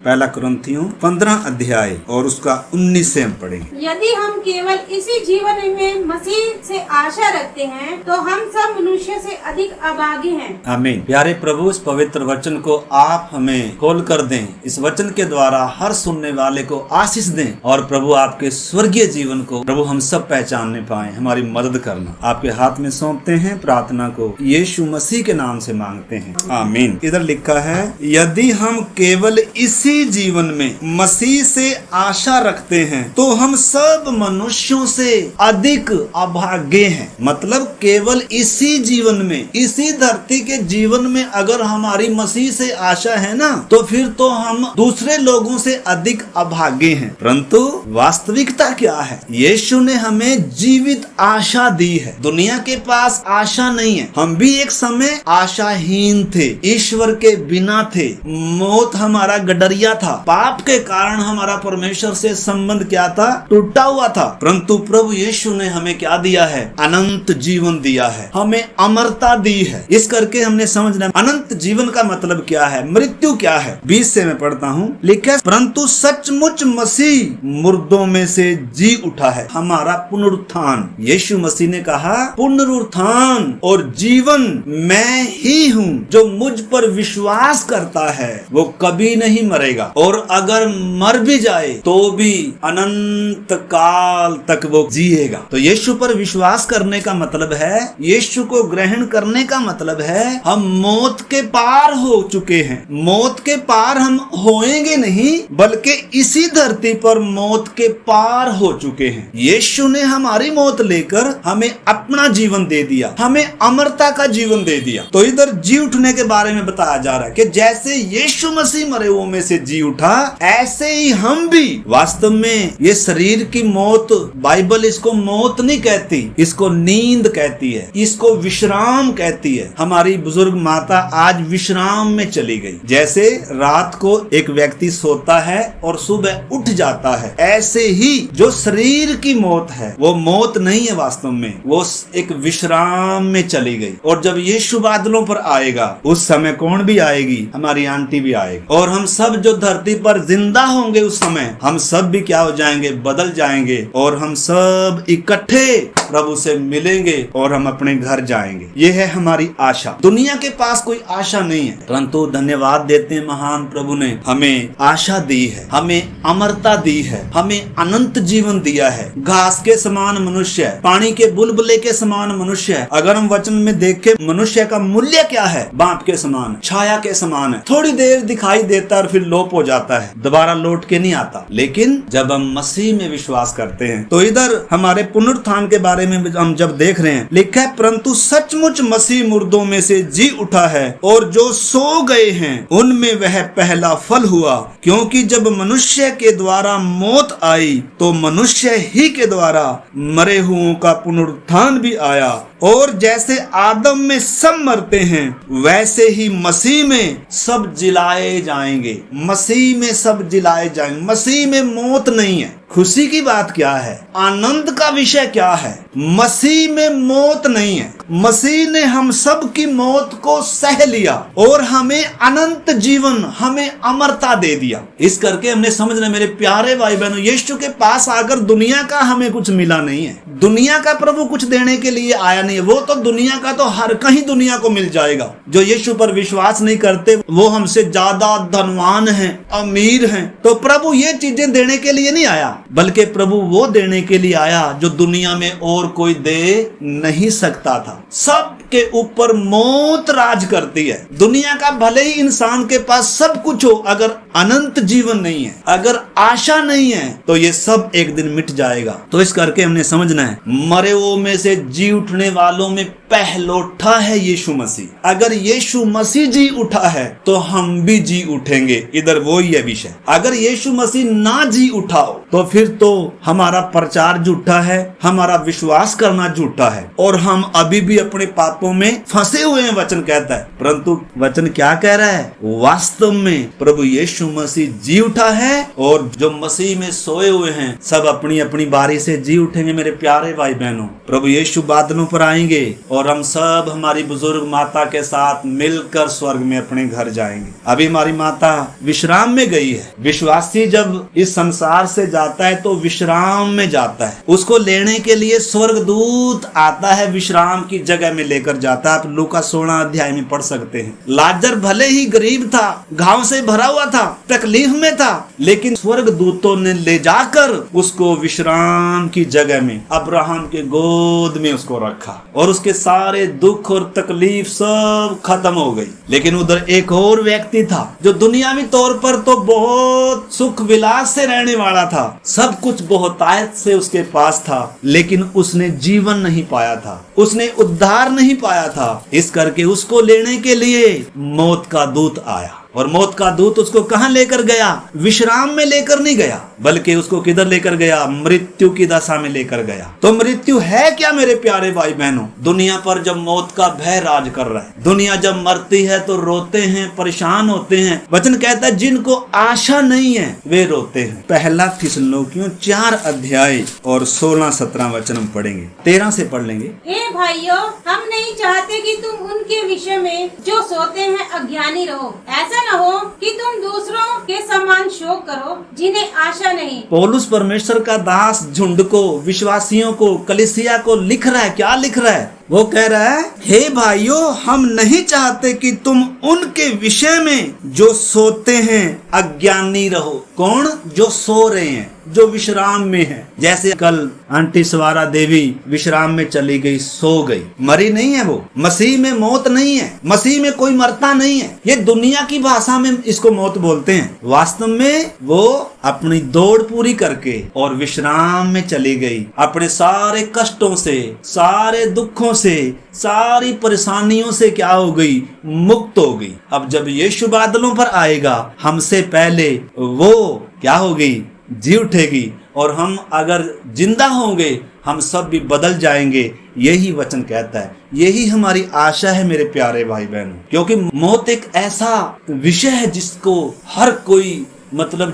पहला कुरिन्थियों 15 अध्याय और उसका 19 से हम पढ़ेंगे। यदि हम केवल इसी जीवन में मसीह से आशा रखते हैं तो हम सब मनुष्य से अधिक अभागी हैं। आमीन। प्यारे प्रभु, इस पवित्र वचन को आप हमें खोल कर दें। इस वचन के द्वारा हर सुनने वाले को आशीष दें और प्रभु आपके स्वर्गीय जीवन को प्रभु हम सब पहचानने पाए। हमारी मदद करना आपके हाथ में सौंपते हैं। प्रार्थना को यीशु मसीह के नाम से मांगते हैं, आमीन। इधर लिखा है, यदि हम केवल इसी जीवन में मसीह से आशा रखते हैं तो हम सब मनुष्यों से अधिक अभागे हैं। मतलब केवल इसी जीवन में, इसी धरती के जीवन में अगर हमारी मसीह से आशा है ना, तो फिर तो हम दूसरे लोगों से अधिक अभागे हैं। परंतु वास्तविकता क्या है? यीशु ने हमें जीवित आशा दी है। दुनिया के पास आशा नहीं है। हम भी एक समय आशाहीन थे, ईश्वर के बिना थे। मौत हमारा गडरिया था। पाप के कारण हमारा परमेश्वर से संबंध क्या था? टूटा हुआ था। परंतु प्रभु यीशु ने हमें क्या दिया है? अनंत जीवन दिया है, हमें अमरता दी है। इस करके हमने समझना अनंत जीवन का मतलब क्या है, मृत्यु क्या है। 20 से मैं पढ़ता हूँ, लिखा है, परंतु सचमुच मसीह मुर्दों में से जी उठा है। हमारा पुनरुत्थान, यीशु मसीह ने कहा पुनरुत्थान और जीवन मैं ही हूँ। जो मुझ पर विश्वास करता है वो कभी नहीं मरेगा, और अगर मर भी जाए तो भी अनंत काल तक वो जिएगा। तो यीशु पर विश्वास करने का मतलब है, यीशु को ग्रहण करने का मतलब है, हम मौत के पार हो चुके हैं। मौत के पार हम होएंगे नहीं, बल्कि इसी धरती पर मौत के पार हो चुके हैं। यीशु ने हमारी मौत लेकर हमें अपना जीवन दे दिया, हमें अमरता का जीवन दे दिया। तो इधर जी उठने के बारे में बताया जा रहा है कि जैसे यीशु मसीह मरे हुओं में से जी उठा, ऐसे ही हम भी। वास्तव में ये शरीर की मौत, बाइबल इसको मौत नहीं कहती, इसको नींद कहती है, इसको विश्राम कहती है। हमारी बुजुर्ग माता आज विश्राम में चली गई। जैसे रात को एक व्यक्ति सोता है और सुबह उठ जाता है, ऐसे ही जो शरीर की मौत है वो मौत नहीं है, वास्तव में वो एक विश्राम में चली गई। और जब यीशु बादलों पर आएगा, उस समय कौन भी आएगी? हमारी आंटी भी आएगी। और हम सब जो धरती पर जिंदा होंगे, उस समय हम सब भी क्या हो जाएंगे? बदल जाएंगे, और हम सब इकट्ठे प्रभु से मिलेंगे और हम अपने घर जाएंगे। ये है हमारी आशा। दुनिया के पास कोई आशा नहीं है, परंतु धन्यवाद देते हैं, महान प्रभु ने हमें आशा दी है, हमें अमरता दी है, हमें अनंत जीवन दिया है। घास के समान मनुष्य है, पानी के बुलबुले के समान मनुष्य है। अगर हम वचन में देखें, मनुष्य का मूल्य क्या है? बाप के समान, छाया के समान है। थोड़ी देर दिखाई देता है और फिर लोप हो जाता है, दोबारा लौट के नहीं आता। लेकिन जब हम मसीह में विश्वास करते हैं, तो इधर हमारे पुनरुत्थान के बारे में हम जब देख रहे हैं, लिखा है, परंतु सचमुच मसीह मुर्दों में से जी उठा है और जो सो गए हैं उनमें वह पहला फल हुआ। क्योंकि जब मनुष्य के द्वारा मौत आई तो मनुष्य ही के द्वारा मरे हुओं का पुनरुत्थान भी आया। और जैसे आदम में सब मरते हैं, वैसे ही मसीह में सब जिलाए जाएंगे। मसीह में सब जिलाए जाएंगे। मसीह में मौत नहीं है। खुशी की बात क्या है? आनंद का विषय क्या है? मसीह में मौत नहीं है। मसीह ने हम सब की मौत को सह लिया और हमें अनंत जीवन, हमें अमरता दे दिया। इस करके हमने समझना, मेरे प्यारे भाई बहनों, यीशु के पास आकर दुनिया का हमें कुछ मिला नहीं है। दुनिया का प्रभु कुछ देने के लिए आया नहीं है। वो तो दुनिया का तो हर कहीं दुनिया को मिल जाएगा। जो यीशु पर विश्वास नहीं करते वो हमसे ज्यादा धनवान हैं, अमीर हैं। तो प्रभु ये चीजें देने के लिए नहीं आया, बल्कि प्रभु वो देने के लिए आया जो दुनिया में और कोई दे नहीं सकता था। सब के ऊपर मौत राज करती है। दुनिया का भले ही इंसान के पास सब कुछ हो, अगर अनंत जीवन नहीं है, अगर आशा नहीं है, तो ये सब एक दिन मिट जाएगा। तो इस करके हमने समझना है, मरे हुओं में से जी उठने वालों में पहलोठा है यीशु मसीह। अगर यीशु मसीह जी उठा है तो हम भी जी उठेंगे। इधर वो ही है विषय। अगर यीशु मसीह ना जी उठाओ तो फिर तो हमारा प्रचार झूठा है, हमारा विश्वास करना झूठा है, और हम अभी भी अपने पापों में फंसे हुए हैं, वचन कहता है। परंतु वचन क्या कह रहा है? वास्तव में प्रभु यीशु यीशु मसीह जी उठा है और जो मसीह में सोए हुए हैं सब अपनी अपनी बारी से जी उठेंगे। मेरे प्यारे भाई बहनों, प्रभु यीशु बादलों पर आएंगे और हम सब हमारी बुजुर्ग माता के साथ मिलकर स्वर्ग में अपने घर जाएंगे। अभी हमारी माता विश्राम में गई है। विश्वासी जब इस संसार से जाता है तो विश्राम में जाता है। उसको लेने के लिए स्वर्गदूत आता है, विश्राम की जगह में लेकर जाता है। आप लूका 16 अध्याय में पढ़ सकते हैं। लाजर भले ही गरीब था, घाव से भरा हुआ था, तकलीफ में था, लेकिन स्वर्गदूतों ने ले जाकर उसको विश्राम की जगह में अब्राहम के गोद में उसको रखा और उसके सारे दुख और तकलीफ सब खत्म हो गई। लेकिन उधर एक और व्यक्ति था जो दुनियावी तौर पर तो बहुत सुख विलास से रहने वाला था, सब कुछ बहुतायत से उसके पास था, लेकिन उसने जीवन नहीं पाया था, उसने उद्धार नहीं पाया था। इस करके उसको लेने के लिए मौत का दूत आया और मौत का दूत उसको कहां लेकर गया? विश्राम में लेकर नहीं गया, बल्कि उसको किधर लेकर गया? मृत्यु की दशा में लेकर गया। तो मृत्यु है क्या मेरे प्यारे भाई बहनों? दुनिया पर जब मौत का भय राज कर रहा है, दुनिया जब मरती है तो रोते हैं, परेशान होते हैं। वचन कहता है जिनको आशा नहीं है वे रोते हैं। पहला थिस्सलुनीकियों 4 अध्याय और 16-17 वचन हम पढ़ेंगे। 13 से पढ़ लेंगे। हे भाइयों, हम नहीं चाहते कि तुम उनके विषय में जो सोते हैं अज्ञानी रहो। ऐसा न हो कि तुम दूसरों के समान शोक करो जिन्हें आशा नहीं। पौलुस परमेश्वर का दास झुंड को, विश्वासियों को, कलीसिया को लिख रहा है। क्या लिख रहा है? वो कह रहा है, हे भाइयों, हम नहीं चाहते कि तुम उनके विषय में जो सोते हैं अज्ञानी रहो। कौन? जो सो रहे हैं, जो विश्राम में है। जैसे कल आंटी सवारा देवी विश्राम में चली गई, सो गई, मरी नहीं है वो। मसीह में मौत नहीं है, मसीह में कोई मरता नहीं है। ये दुनिया की भाषा में इसको मौत बोलते हैं। वास्तव में वो अपनी दौड़ पूरी करके और विश्राम में चली गई, अपने सारे कष्टों से, सारे दुखों से, सारी परेशानियों से क्या हो गई? मुक्त हो गई। अब जब यीशु बादलों पर आएगा, हमसे पहले वो क्या होगी? जी उठेगी और हम अगर जिंदा होंगे हम सब भी बदल जाएंगे। यही वचन कहता है, यही हमारी आशा है मेरे प्यारे भाई बहनों। क्योंकि मौत एक ऐसा विषय है जिसको हर कोई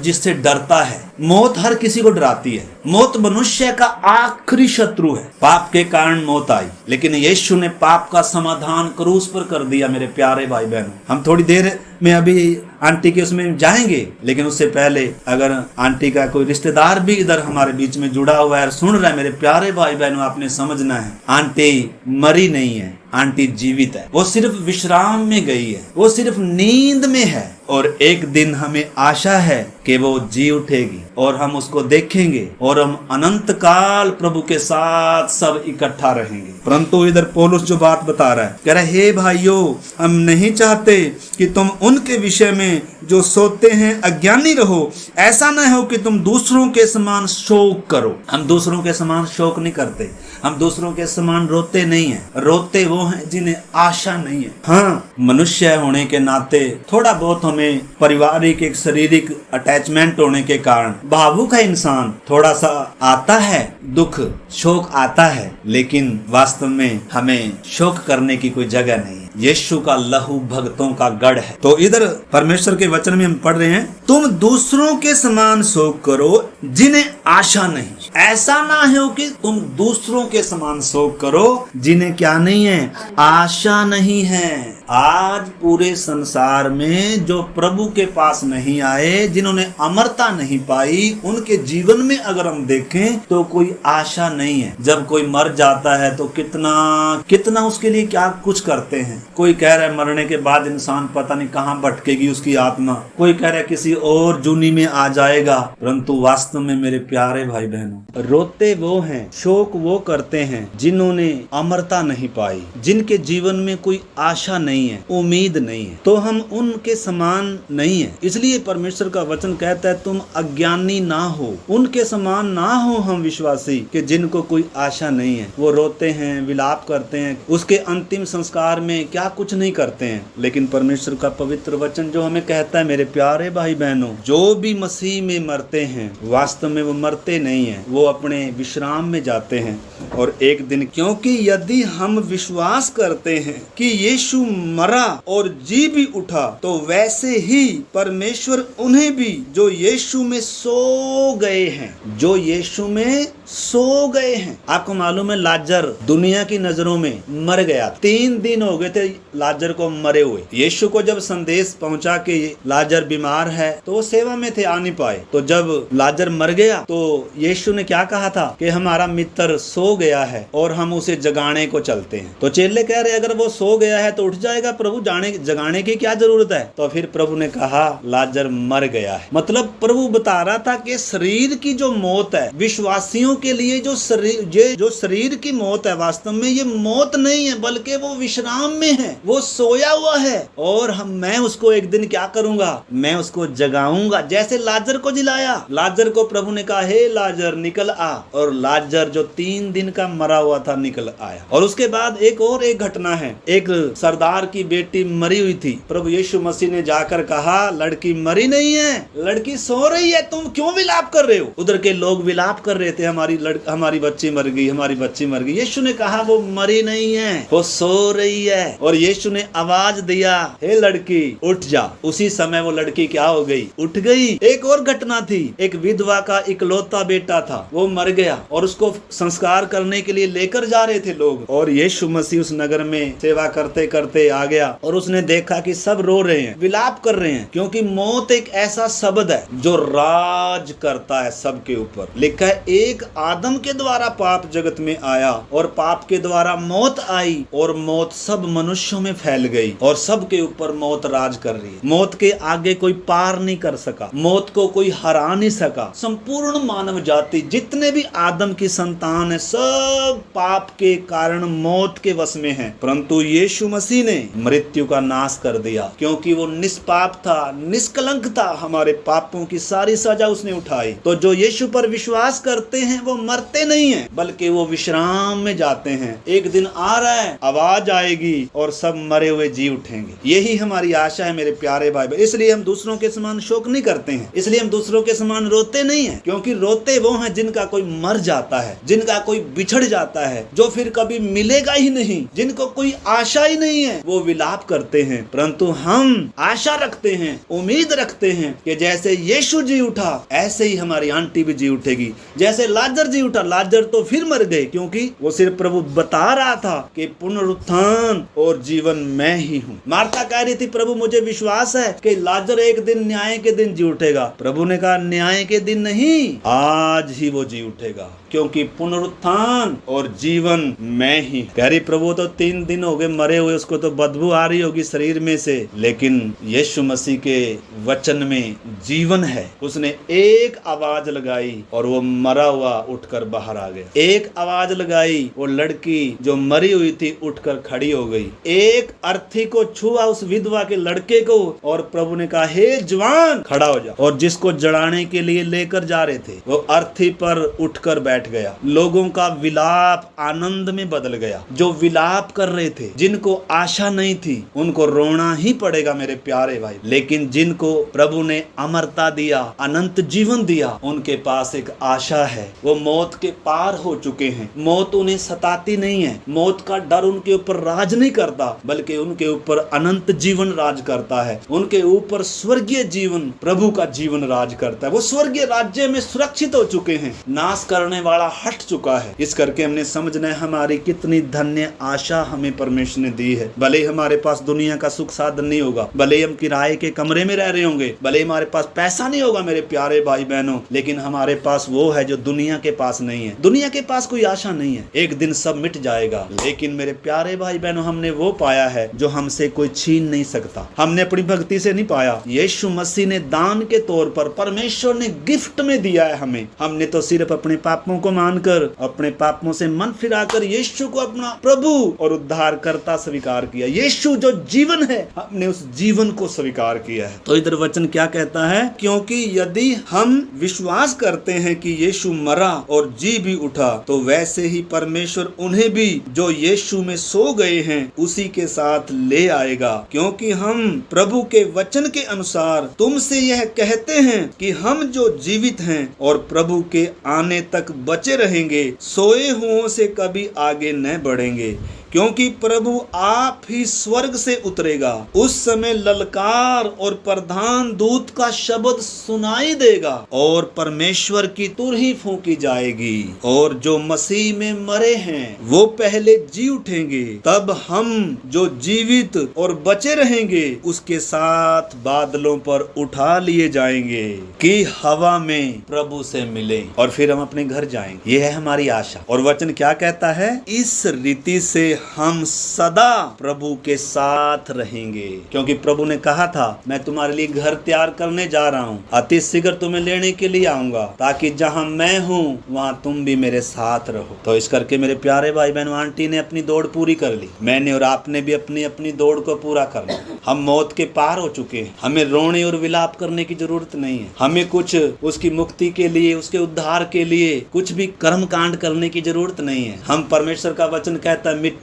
जिससे डरता है। मौत हर किसी को डराती है। मौत मनुष्य का आखिरी शत्रु है। पाप के कारण मौत आई, लेकिन यीशु ने पाप का समाधान क्रूस पर कर दिया। मेरे प्यारे भाई बहनों, हम थोड़ी देर में अभी आंटी के उसमें जाएंगे, लेकिन उससे पहले अगर आंटी का कोई रिश्तेदार भी इधर हमारे बीच में जुड़ा हुआ है, सुन रहा है, मेरे प्यारे भाई बहनों, आपने समझना है, आंटी मरी नहीं है, आंटी जीवित है। वो सिर्फ विश्राम में गई है, वो सिर्फ नींद में है और एक दिन हमें आशा है कि वो जी उठेगी और हम उसको देखेंगे और हम अनंत काल प्रभु के साथ सब इकट्ठा रहेंगे। परंतु इधर पौलुस जो बात बता रहा है, कह रहा है, हे भाइयों, हम नहीं चाहते कि तुम उनके विषय में जो सोते हैं अज्ञानी रहो। ऐसा न हो कि तुम दूसरों के समान शोक करो। हम दूसरों के समान शोक नहीं करते, हम दूसरों के समान रोते नहीं हैं। रोते वो हैं जिन्हें आशा नहीं है। हाँ, मनुष्य होने के नाते थोड़ा बहुत हमें पारिवारिक एक शारीरिक अटैचमेंट होने के कारण भावुक है इंसान, थोड़ा सा आता है दुख, शोक आता है, लेकिन वास्तव में हमें शोक करने की कोई जगह नहीं है। यीशु का लहू भक्तों का गढ़ है। तो इधर परमेश्वर के वचन में हम पढ़ रहे हैं, तुम दूसरों के समान शोक करो जिन्हें आशा नहीं। ऐसा ना हो कि तुम दूसरों के समान शोक करो जिन्हें क्या नहीं है? आशा नहीं है। आज पूरे संसार में जो प्रभु के पास नहीं आए, जिन्होंने अमरता नहीं पाई, उनके जीवन में अगर हम देखें तो कोई आशा नहीं है। जब कोई मर जाता है तो कितना उसके लिए क्या कुछ करते हैं। कोई कह रहा है मरने के बाद इंसान पता नहीं कहाँ भटकेगी उसकी आत्मा, कोई कह रहा है किसी और जूनी में आ जाएगा। परंतु वास्तव में मेरे प्यारे भाई बहनों, रोते वो हैं, शोक वो करते हैं जिन्होंने अमरता नहीं पाई, जिनके जीवन में कोई आशा नहीं है, उम्मीद नहीं है। तो हम उनके समान नहीं है। इसलिए परमेश्वर का वचन कहता है, तुम अज्ञानी ना हो, उनके समान ना हो हम विश्वासी, कि जिन जिनको कोई आशा नहीं है, वो रोते हैं, विलाप करते हैं, उसके अंतिम संस्कार में क्या कुछ नहीं करते हैं। लेकिन परमेश्वर का पवित्र वचन जो हमें कहता है, मेरे प्यारे भाई बहनों, जो भी मसीह में मरते हैं वास्तव में वो मरते नहीं हैं, वो अपने विश्राम में जाते हैं और एक दिन, क्योंकि यदि हम विश्वास करते हैं कि यीशु मरा और जी भी उठा, तो वैसे ही परमेश्वर उन्हें भी जो यीशु में सो गए हैं, जो यीशु में सो गए हैं। आपको मालूम है लाजर दुनिया की नजरों में मर गया, 3 दिन हो गए थे लाजर को मरे हुए। यीशु को जब संदेश पहुंचा कि लाजर बीमार है तो वो सेवा में थे, आ नहीं पाए। तो जब लाजर मर गया तो यीशु ने क्या कहा था कि हमारा मित्र सो गया है और हम उसे जगाने को चलते हैं। तो चेले कह रहे अगर वो सो गया है तो उठ जाएगा प्रभु, जगाने की क्या जरूरत है। तो फिर प्रभु ने कहा लाजर मर गया है। मतलब प्रभु बता रहा था कि शरीर की जो मौत है, विश्वासियों के लिए जो शरीर की मौत है, वास्तव में ये मौत नहीं है बल्कि वो विश्राम में है, वो सोया हुआ है। और मैं उसको एक दिन क्या करूंगा, मैं उसको जगाऊंगा, जैसे लाजर को जिलाया। लाजर को प्रभु ने कहा हे लाजर निकल आ, और लाजर जो 3 दिन का मरा हुआ था निकल आया। और उसके बाद एक घटना है, एक सरदार की बेटी मरी हुई थी। प्रभु यीशु मसीह ने जाकर कहा लड़की मरी नहीं है, लड़की सो रही है, तुम क्यों विलाप कर रहे हो। उधर के लोग विलाप कर रहे थे, हमारी बच्ची मर गई, हमारी बच्ची मर गई। यीशु ने कहा वो मरी नहीं है, वो सो रही है। और यीशु ने आवाज दिया हे लड़की उठ जा। उसी समय वो लड़की क्या हो गई, उठ गई। एक और घटना थी, एक विधवा का इकलौता बेटा था, वो मर गया और उसको संस्कार करने के लिए लेकर जा रहे थे लोग। और यीशु मसीह उस नगर में सेवा करते करते आ गया और उसने देखा कि सब रो रहे हैं, विलाप कर रहे हैं, क्योंकि मौत एक ऐसा शब्द है जो राज करता है सबके ऊपर। लिखा है एक आदम के द्वारा पाप जगत में आया और पाप के द्वारा मौत आई और मौत सब मनुष्यों में फैल गई और सबके ऊपर मौत राज कर रही है। मौत के आगे कोई पार नहीं कर सका, मौत को कोई हरा नहीं सका। संपूर्ण मानव जाति जितने भी आदम की संतान है सब पाप के कारण मौत के वश में है, परंतु यीशु मसीह ने मृत्यु का नाश कर दिया, क्योंकि वो निष्पाप था, निष्कलंक था। हमारे पापों की सारी सजा उसने उठाई। तो जो यीशु पर विश्वास करते हैं वो मरते नहीं है बल्कि वो विश्राम में जाते हैं। एक दिन आ रहा है, आवाज आएगी और सब मरे हुए जी उठेंगे। यही हमारी आशा है मेरे प्यारे भाई। इसलिए हम दूसरों के समान शोक नहीं करते हैं, इसलिए हम दूसरों के समान रोते नहीं है, क्योंकि रोते वो हैं जिनका कोई मर जाता है, जिनका कोई बिछड़ जाता है, जो फिर कभी मिलेगा ही नहीं, जिनको कोई आशा ही नहीं है, वो विलाप करते हैं। परंतु हम आशा रखते हैं, उम्मीद रखते हैं कि जैसे यीशु जी उठा ऐसे ही हमारी आंटी भी जी उठेगी। जैसे लाजर जी उठा, लाजर तो फिर मर गए, क्योंकि वो सिर्फ प्रभु बता रहा था कि पुनरुत्थान और जीवन मैं ही हूँ। मार्था कह रही थी प्रभु मुझे विश्वास है कि लाजर एक दिन न्याय के दिन जी उठेगा। प्रभु ने कहा न्याय के दिन नहीं, आज ही वो जी उठेगा, क्योंकि पुनरुत्थान और जीवन मैं ही। कह रही प्रभु तो 3 दिन हो गए मरे हुए, उसको तो बदबू आ रही होगी शरीर में से, लेकिन यीशु मसीह के वचन में जीवन है। उसने एक आवाज लगाई और वो मरा हुआ उठकर बाहर आ गया। एक आवाज लगाई, वो लड़की जो मरी हुई थी उठकर खड़ी हो गई। एक अर्थी को छुआ उस विधवा के लड़के को और प्रभु ने कहा हे जवान खड़ा हो जा। और जिसको जड़ाने के लिए लेकर जा रहे थे वो अर्थी पर उठकर बैठ गया। लोगों का विलाप आनंद में बदल गया। जो विलाप कर रहे थे, जिनको आशा नहीं थी, उनको रोना ही पड़ेगा मेरे प्यारे भाई। लेकिन जिनको प्रभु ने अमरता दिया, अनंत जीवन दिया, उनके पास एक आशा है। वो मौत के पार हो चुके हैं, मौत उन्हें सताती नहीं है, मौत का डर उनके ऊपर राज नहीं करता, बल्कि उनके ऊपर अनंत जीवन राज करता है। उनके ऊपर स्वर्गीय जीवन, प्रभु का जीवन राज करता है। वो स्वर्गीय राज्य में सुरक्षित हो चुके हैं, नाश करने वाला हट चुका है। इस करके हमने समझना है हमारी कितनी धन्य आशा हमें परमेश्वर ने दी है। भले हमारे पास दुनिया का सुख साधन नहीं होगा, भले हम किराए के कमरे में रह रहे होंगे, भले हमारे पास पैसा नहीं होगा मेरे प्यारे भाई बहनों, लेकिन हमारे पास वो है जो दुनिया के पास नहीं है। दुनिया के पास कोई आशा नहीं है, एक दिन सब मिट जाएगा। लेकिन मेरे प्यारे भाई बहनों हमने वो पाया है जो हमसे कोई छीन नहीं सकता। हमने अपनी भक्ति से नहीं पाया, यीशु मसीह ने दान के तौर पर, परमेश्वर ने गिफ्ट में दिया है हमें। हमने तो सिर्फ अपने पापों को मानकर, अपने पापों से मन फिराकर यीशु को अपना प्रभु और उद्धारकर्ता स्वीकार किया। यीशु जो जीवन है, हमने उस जीवन को स्वीकार किया है। तो इधर वचन क्या कहता है, क्योंकि यदि हम विश्वास करते हैं कि यीशु मरा और जी जी भी उठा तो वैसे ही परमेश्वर उन्हें भी जो यीशु में सो गए हैं उसी के साथ ले आएगा। क्योंकि हम प्रभु के वचन के अनुसार तुमसे यह कहते हैं कि हम जो जीवित हैं और प्रभु के आने तक बचे रहेंगे सोए हुओं से कभी आगे न बढ़ेंगे। क्योंकि प्रभु आप ही स्वर्ग से उतरेगा, उस समय ललकार और प्रधान दूत का शब्द सुनाई देगा और परमेश्वर की तुरही फूंकी जाएगी और जो मसीह में मरे हैं वो पहले जी उठेंगे। तब हम जो जीवित और बचे रहेंगे उसके साथ बादलों पर उठा लिए जाएंगे कि हवा में प्रभु से मिले और फिर हम अपने घर जाएंगे। यह है हमारी आशा। और वचन क्या कहता है? इस रीति से हम सदा प्रभु के साथ रहेंगे। क्योंकि प्रभु ने कहा था मैं तुम्हारे लिए घर तैयार करने जा रहा हूँ, अति शीघ्र तुम्हें लेने के लिए आऊंगा ताकि जहाँ मैं हूँ वहाँ तुम भी मेरे साथ रहो। तो इस करके मेरे प्यारे भाई बहन आंटी ने अपनी दौड़ पूरी कर ली, मैंने और आपने भी अपनी अपनी दौड़ को पूरा करना। हम मौत के पार हो चुके हैं, हमें रोने और विलाप करने की जरूरत नहीं है। हमें कुछ उसकी मुक्ति के लिए, उसके उद्धार के लिए कुछ भी कर्म कांड करने की जरूरत नहीं है। हम परमेश्वर का वचन कहता है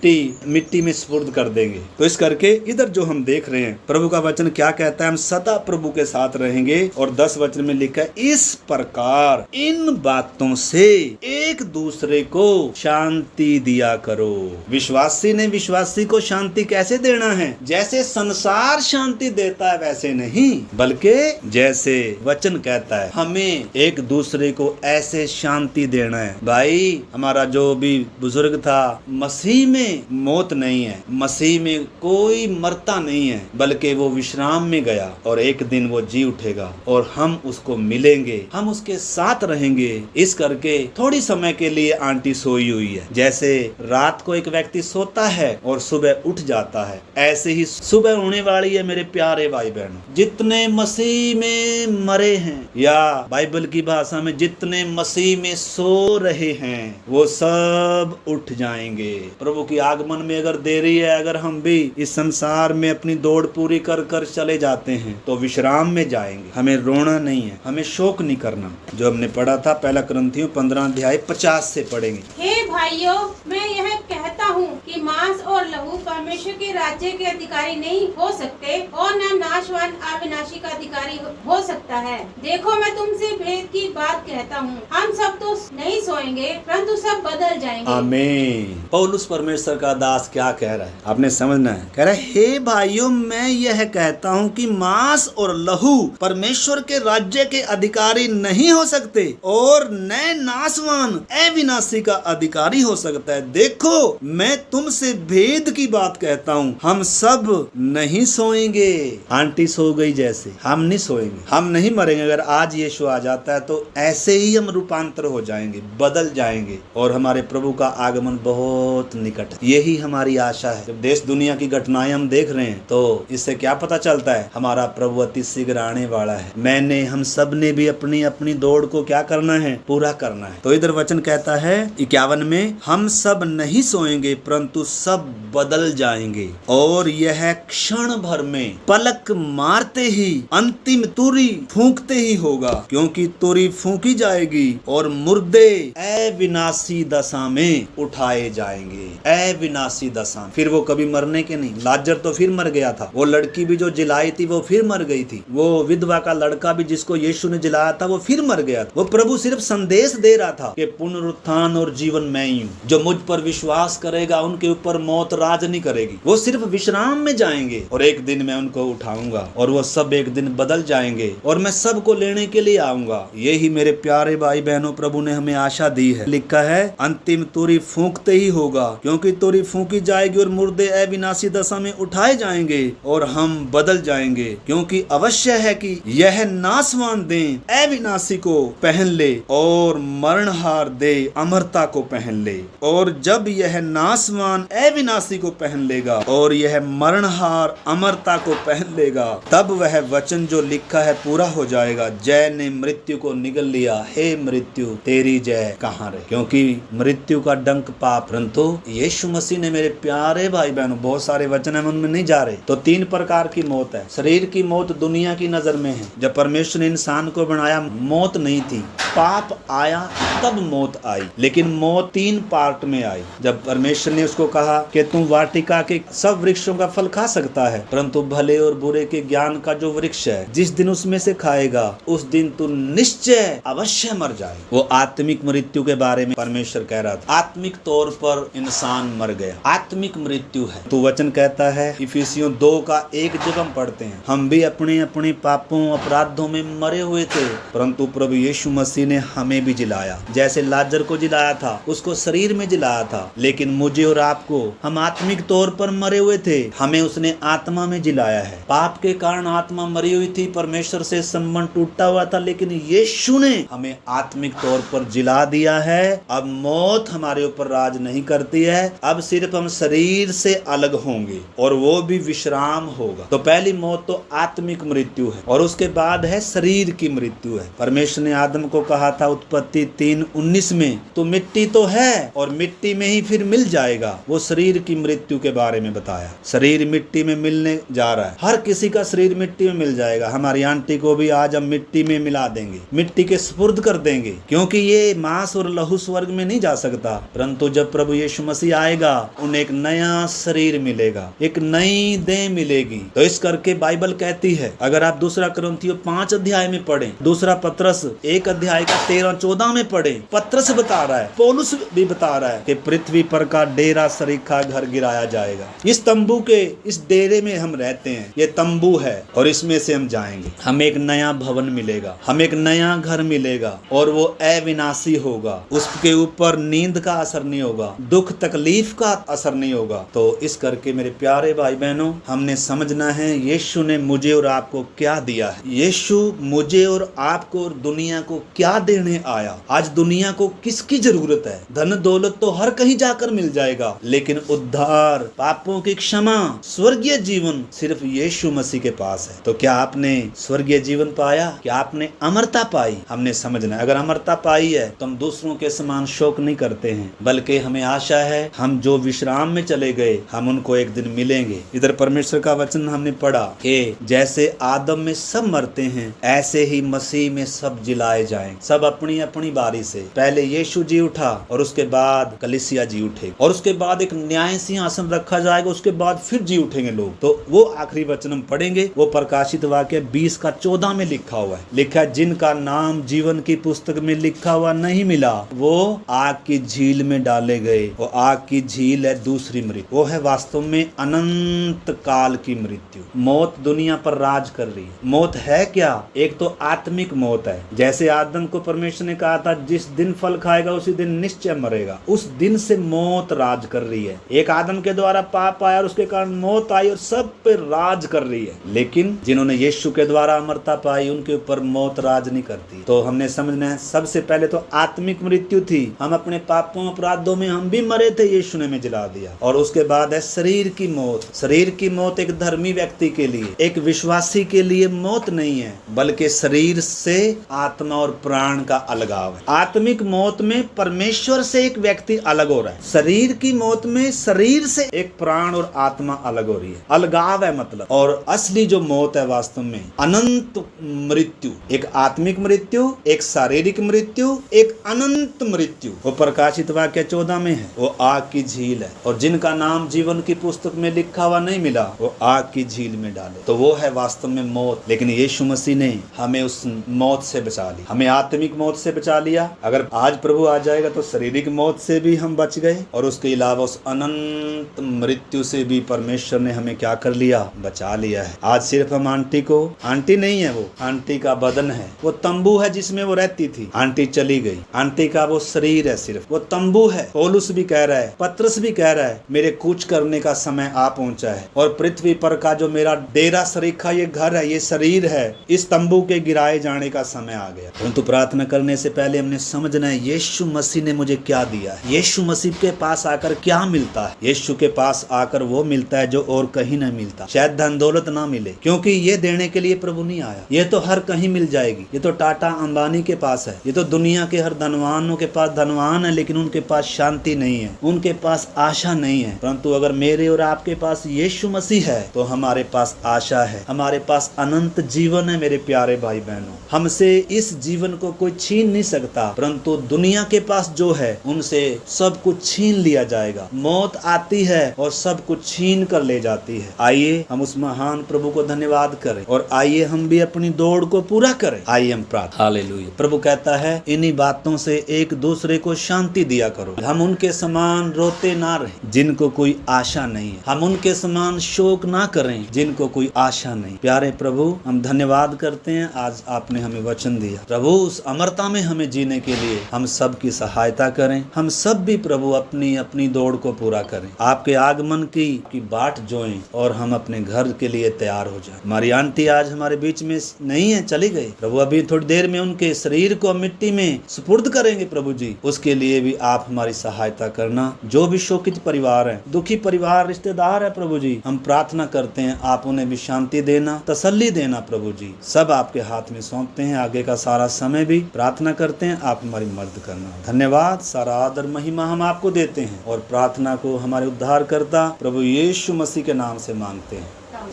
मिट्टी में सुपुर्द कर देंगे। तो इस करके इधर जो हम देख रहे हैं प्रभु का वचन क्या कहता है? हम सदा प्रभु के साथ रहेंगे। और 10 वचन में लिखा है इस प्रकार इन बातों से एक दूसरे को शांति दिया करो। विश्वासी ने विश्वासी को शांति कैसे देना है? जैसे संसार शांति देता है वैसे नहीं, बल्कि जैसे वचन कहता है हमें एक दूसरे को ऐसे शांति देना है। भाई हमारा जो भी बुजुर्ग था, मसीह में मौत नहीं है, मसीह में कोई मरता नहीं है, बल्कि वो विश्राम में गया और एक दिन वो जी उठेगा और हम उसको मिलेंगे, हम उसके साथ रहेंगे। इस करके थोड़ी समय के लिए आंटी सोई हुई है। जैसे रात को एक व्यक्ति सोता है और सुबह उठ जाता है, ऐसे ही सुबह होने वाली है मेरे प्यारे भाई बहनों। जितने मसीह में मरे हैं या बाइबल की भाषा में जितने मसीह में सो रहे हैं वो सब उठ जाएंगे। प्रभु की आगमन में अगर देरी है, अगर हम भी इस संसार में अपनी दौड़ पूरी कर कर चले जाते हैं तो विश्राम में जाएंगे। हमें रोना नहीं है, हमें शोक नहीं करना। जो हमने पढ़ा था 1 कुरिन्थियों 15 अध्याय 50 से पढ़ेंगे। हे भाइयों, मैं यह कहता हूँ कि मांस और लहू परमेश्वर के राज्य के अधिकारी नहीं हो सकते और न नाशवान अविनाशी का अधिकारी हो सकता है। देखो मैं तुमसे भेद की बात कहता हूँ, हम सब तो नहीं सोएंगे परंतु सब बदल जाएंगे। आमीन। पौलुस परमेश्वर का दास क्या कह रहा है आपने समझना है। कह रहा है हे भाइयों, मैं यह कहता हूँ कि मांस और लहू परमेश्वर के राज्य के अधिकारी नहीं हो सकते और न नाशवान अविनाशी का अधिकारी हो सकता है। देखो मैं तुमसे भेद की बात कहता हूँ, हम सब नहीं सोएंगे। आंटी सो गई जैसे हम नहीं सोएंगे, हम नहीं मरेंगे। अगर आज यीशु आ जाता है तो ऐसे ही हम रूपांतर हो जाएंगे, बदल जाएंगे और हमारे प्रभु का आगमन बहुत निकट है। यही हमारी आशा है। जब देश दुनिया की घटनाएं हम देख रहे हैं तो इससे क्या पता चलता है? हमारा प्रभु अति शीघ्र आने वाला है। हम सब ने भी अपनी अपनी दौड़ को क्या करना है? पूरा करना है। तो इधर वचन कहता है 51 में हम सब नहीं सोएंगे परंतु सब बदल जाएंगे और यह क्षण भर में पलक मारते ही अंतिम तुरी फूंकते ही होगा। क्योंकि तुरी फूंकी जाएगी और मुर्दे अविनाशी दशा में उठाए जाएंगे। अविनाशी दशा, फिर वो कभी मरने के नहीं। लाजर तो फिर मर गया था, वो लड़की भी जो जिलाई थी वो फिर मर गई थी, वो विधवा का लड़का भी जिसको यीशु ने जिलाया था वो फिर मर गया था। वो प्रभु सिर्फ संदेश दे रहा था कि पुनरुत्थान और जीवन मैं ही हूँ। जो मुझ पर विश्वास करेगा उनके ऊपर मौत राज नहीं करेगी। वो सिर्फ विश्राम में जाएंगे और एक दिन मैं उनको उठाऊंगा और वो सब एक दिन बदल जाएंगे और मैं सबको लेने के लिए आऊंगा। यही मेरे प्यारे भाई बहनों प्रभु ने हमें आशा दी है। लिखा है अंतिम तुरी फूंकते ही होगा, क्योंकि तुरी फूंकी जाएगी और मुर्दे अविनाशी दशा में उठाए जाएंगे और हम बदल जाएंगे। क्योंकि अवश्य है कि यह नाशवान देह अविनाशी को पहन ले और मरणहार देह अमरता को पहन ले। और जब यह नाशवान अविनाशी को पहन लेगा और यह मरणहार अमरता को पहन लेगा। तब वह वचन जो लिखा है पूरा हो जाएगा, जय ने मृत्यु को निगल लिया, हे मृत्यु तेरी जय कहाँ रहे। क्योंकि मृत्यु का डंक पाप, परंतु यीशु मसीह ने, मेरे प्यारे भाई बहनों, बहुत सारे वचन हम उनमें नहीं जा रहे। तो 3 प्रकार की मौत है। शरीर की मौत दुनिया की नजर में है। जब परमेश्वर ने इंसान को बनाया मौत नहीं थी, पाप आया तब मौत आई। लेकिन मौत 3 पार्ट में आई। जब परमेश्वर ने उसको कहा कि तुम वाटिका के सब वृक्षों का फल खा सकता है, परंतु भले और बुरे के ज्ञान का जो वृक्ष है, जिस दिन उसमें से खाएगा उस दिन तू निश्चय अवश्य मर जाए। वो आत्मिक मृत्यु के बारे में परमेश्वर कह रहा था। आत्मिक तौर पर इंसान मर गया, आत्मिक मृत्यु है। तो वचन कहता है इफिसियों 2:1 जब हम पढ़ते हैं, हम भी अपने अपने पापों अपराधों में मरे हुए थे, परंतु प्रभु यीशु मसीह ने हमें भी जिलाया। जैसे लाजर को जिलाया था, उसको शरीर में जिलाया था, लेकिन मुझे और आपको, हम आत्मिक तौर पर मरे हुए थे, हमें उसने आत्मा में जिलाया है। पाप के कारण आत्मा मरी हुई थी, परमेश्वर से संबंध टूटा हुआ था, लेकिन यीशु ने हमें आत्मिक तौर पर जिला दिया है। अब मौत हमारे ऊपर राज नहीं करती है। अब सिर्फ हम शरीर से अलग होंगे और वो भी विश्राम होगा। तो पहली मौत तो आत्मिक मृत्यु है और उसके बाद है शरीर की मृत्यु है। परमेश्वर ने आदम को कहा था उत्पत्ति 3:19 में, तो मिट्टी तो है और मिट्टी में ही फिर मिल जाएगा। वो शरीर की मृत्यु के बारे में बताया। शरीर मिट्टी में मिलने जा रहा है। हर किसी का शरीर मिट्टी में मिल जाएगा। हमारी आंटी को भी आज हम मिट्टी में मिला देंगे, मिट्टी के सुपुर्द कर देंगे, क्योंकि ये मांस और लहू स्वर्ग में नहीं जा सकता। परंतु जब प्रभु यीशु मसीह आएगा, उन्हें एक नया शरीर मिलेगा, एक नई देह मिलेगी। तो इस करके बाइबल कहती है, अगर आप 2 कुरिन्थियों 5 अध्याय में पढ़े, 2 पत्रस 1 अध्याय का 13-14 में पढ़े, पत्रस बता रहा है, पौलुस भी बता रहा है कि पृथ्वी पर का डेरा सरीखा घर गिराया जाएगा। इस तंबू के, इस डेरे में हम रहते हैं, ये तंबू है और इसमें से हम जाएंगे। हमें एक नया भवन मिलेगा, हमें एक नया घर मिलेगा और वो अविनाशी होगा। उसके ऊपर नींद का असर नहीं होगा, दुख तकलीफ का असर नहीं होगा। तो इस करके मेरे प्यारे भाई बहनों, हमने समझना है यीशु ने मुझे और आपको क्या दिया है। यीशु मुझे और आपको और दुनिया को क्या देने आया। आज दुनिया को किसकी जरूरत है? धन दौलत तो हर कहीं जाकर मिल जाएगा, लेकिन उद्धार, पापों की क्षमा, स्वर्गीय जीवन सिर्फ यीशु मसीह के पास है। तो क्या आपने स्वर्गीय जीवन पाया? क्या आपने अमरता पाई? हमने समझना है। अगर अमरता पाई है तो हम दूसरों के समान शोक नहीं करते हैं, बल्कि हमें आशा है हम जो विश्राम में चले गए, हम उनको एक दिन मिलेंगे। इधर परमेश्वर का वचन हमने पढ़ा कि जैसे आदम में सब मरते हैं, ऐसे ही मसीह में सब जिलाए जाएं। सब अपनी अपनी बारी से। पहले यीशु जी उठा और उसके बाद कलीसिया जी उठे और उसके बाद एक न्याय सिंहासन रखा जाएगा, उसके बाद फिर जी उठेंगे लोग। तो वो आखिरी वचन हम पढ़ेंगे, वो प्रकाशित वाक्य 20:14 में लिखा हुआ है। लिखा, जिनका नाम जीवन की पुस्तक में लिखा हुआ नहीं मिला, वो आग की झील में डाले गए। वो आग की झील है दूसरी मृत्यु, वो है वास्तव में अनंत काल की मृत्यु। मौत दुनिया पर राज कर रही है। मौत है क्या? एक तो आत्मिक मौत है। जैसे आदम को परमेश्वर ने कहा था जिस दिन फल खाएगा उसी दिन निश्चय मरेगा, उस दिन से मौत राज कर रही है। एक आदम के द्वारा पाप आया और उसके कारण मौत आई और सब पे राज कर रही है। लेकिन जिन्होंने यीशु के द्वारा अमरता पाई, उनके ऊपर मौत राज नहीं करती। तो हमने समझना है, सबसे पहले तो आत्मिक मृत्यु थी। हम अपने पापों अपराधों में हम भी मरे थे, यीशु ने हमें जिला दिया। और उसके बाद है शरीर की मौत। शरीर की मौत एक धर्मी व्यक्ति के लिए, एक विश्वासी के लिए मौत नहीं है, बल्कि शरीर से आत्मा और प्राण का अलगाव है। आत्मिक मौत में परमेश्वर से एक व्यक्ति अलग हो रहा है। शरीर की मौत में शरीर से एक प्राण और आत्मा अलग हो रही है। अलगाव है मतलब। और असली जो मौत है वास्तव में अनंत मृत्यु, एक आत्मिक मृत्यु, एक शारीरिक मृत्यु, एक अनंत मृत्यु। वो प्रकाशित वाक्य 14 में है। वो आग की झील है और जिनका नाम जीवन की पुस्तक में लिखा हुआ नहीं मिला, वो आग की झील में डाले। तो वो है वास्तव में मौत। लेकिन यीशु मसीह ने हमें उस मौत से बचा लिया, हमें आत्मिक मौत से बचा लिया। अगर आज प्रभु आ जाएगा तो शारीरिक मौत से भी हम बच गए और उसके अलावा उस अनंत मृत्यु से भी परमेश्वर ने हमें क्या कर लिया? बचा लिया है। आज सिर्फ हम आंटी को, आंटी नहीं है वो, आंटी का बदन है, वो तंबू है जिसमें वो रहती थी। आंटी चली गई, आंटी का वो शरीर है, सिर्फ वो तंबू है। पौलुस भी कह रहा है, पत्रस भी कह रहा है, मेरे कूच करने का समय आ पहुंचा है और पृथ्वी पर का जो मेरा डेरा सरीखा ये घर है, ये शरीर है, इस तंबू के गिराए जाने का समय आ गया। परंतु प्रार्थना करने से पहले हमने समझना है यीशु मसीह ने मुझे क्या दिया है। यीशु मसीह के पास पास आकर क्या मिलता है? यीशु के पास आकर वो मिलता है जो और कहीं नहीं मिलता। शायद धन दौलत ना मिले, क्योंकि ये देने के लिए प्रभु नहीं आया। ये तो हर कहीं मिल जाएगी। ये तो टाटा अंबानी के पास है, ये तो दुनिया के हर धनवानों के पास धनवान है, लेकिन उनके पास शांति नहीं है, उनके पास आशा नहीं है। परंतु अगर मेरे और आपके पास यीशु मसीह है तो हमारे पास आशा है, हमारे पास अनंत जीवन है। मेरे प्यारे भाई बहनों, हमसे इस जीवन को कोई छीन नहीं सकता, परंतु दुनिया के पास जो है उनसे सब कुछ छीन लिया जाएगा। मौत आती है और सब कुछ छीन कर ले जाती है। आइए हम उस महान प्रभु को धन्यवाद करें और आइए हम भी अपनी दौड़ को पूरा करें। आइए हम प्रार्थना। हालेलुया। प्रभु कहता है इन्हीं बातों से एक दूसरे को शांति दिया करो। हम उनके समान रोते ना रहें जिनको कोई आशा नहीं है, हम उनके समान शोक ना करें जिनको कोई आशा नहीं। प्यारे प्रभु, हम धन्यवाद करते हैं, आज आपने हमें वचन दिया। प्रभु, उस अमरता में हमें जीने के लिए हम सब की सहायता करें। हम सब भी प्रभु अपनी अपनी दौड़ को पूरा करें, आपके आगमन की बाट जोएं और हम अपने घर के लिए तैयार हो जाएं। हमारी आंटी आज हमारे बीच में नहीं है, चली गई। प्रभु अभी थोड़ी देर में उनके शरीर को मिट्टी में सुपुर्द करेंगे। प्रभु जी, उसके लिए भी आप हमारी सहायता करना। जो भी शोकित परिवार है, दुखी परिवार, रिश्तेदार है, प्रभु जी, हम प्रार्थना करते हैं आप उन्हें भी शांति देना, तसल्ली देना। प्रभु जी, सब आपके हाथ में सौंपते हैं। आगे का सारा समय भी प्रार्थना करते हैं, आप हमारी मदद करना। धन्यवाद, सारा आदर महिमा हम आपको देते हैं और प्रार्थना को हमारे उद्धारकर्ता प्रभु यीशु मसीह के नाम से मांगते हैं,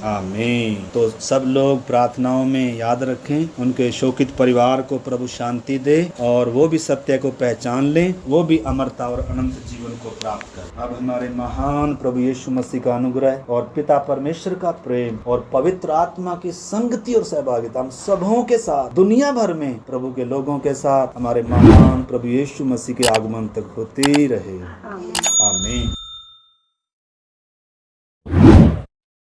आमीन। तो सब लोग प्रार्थनाओं में याद रखें, उनके शोकित परिवार को प्रभु शांति दे और वो भी सत्य को पहचान लें, वो भी अमरता और अनंत जीवन को प्राप्त करें। अब हमारे महान प्रभु यीशु मसीह का अनुग्रह और पिता परमेश्वर का प्रेम और पवित्र आत्मा की संगति और सहभागिता हम सबों के साथ, दुनिया भर में प्रभु के लोगों के साथ, हमारे महान प्रभु यीशु मसीह के आगमन तक होती रहे। आमीन।